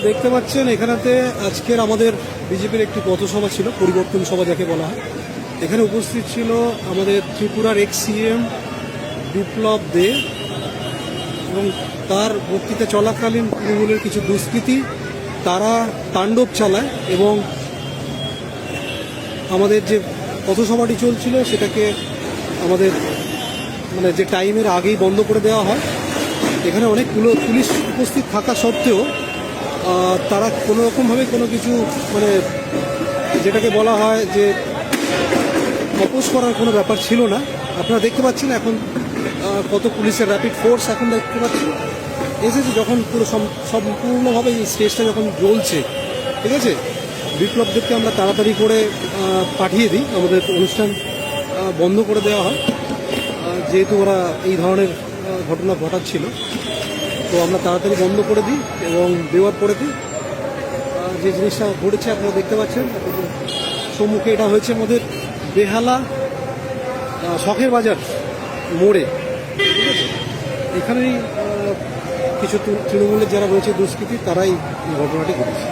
দেখতে পাচ্ছেন এখানেতে আজকের আমাদের বিজেপির একটি পথসভা ছিল, পরিবর্তন সভা যাকে বলা হয়। এখানে উপস্থিত ছিল আমাদের ত্রিপুরার এক্স সিএম বিপ্লব দে, এবং তার বক্তৃতা চলাকালীন তৃণমূলের কিছু দুষ্কৃতী তারা তাণ্ডব চালায় এবং আমাদের যে পথসভাটি চলছিল সেটাকে আমাদের যে টাইমের আগেই বন্ধ করে দেওয়া হয়। এখানে অনেক পুলিশ উপস্থিত থাকা সত্ত্বেও তারা কোনো রকমভাবে কোনো কিছু যেটাকে বলা হয় যে অপোজ করার কোনো ব্যাপার ছিল না। আপনারা দেখতে পাচ্ছেন এখন কত পুলিশের র্যাপিড ফোর্স এখন দেখতে পাচ্ছেন এসেছে যখন পুরো সম্পূর্ণভাবে এই স্টেজটা যখন জ্বলছে। ঠিক আছে, বিপ্লবদেরকে আমরা তাড়াতাড়ি করে পাঠিয়ে দিই, আমাদের অনুষ্ঠান বন্ধ করে দেওয়া হয় যেহেতু ওরা এই ধরনের ঘটনা ঘটাচ্ছিল। তো আমরা তাড়াতাড়ি বন্ধ করে দিই এবং দেওয়ার পরে দিই যে জিনিসটা ঘটেছে আপনারা দেখতে পাচ্ছেন সম্মুখে। এটা হয়েছে আমাদের বেহালা শখের বাজার মোড়ে। ঠিক আছে, এখানেই কিছু তৃণমূলের যারা রয়েছে দুষ্কৃতী তারাই এই ঘটনাটি ঘটেছে।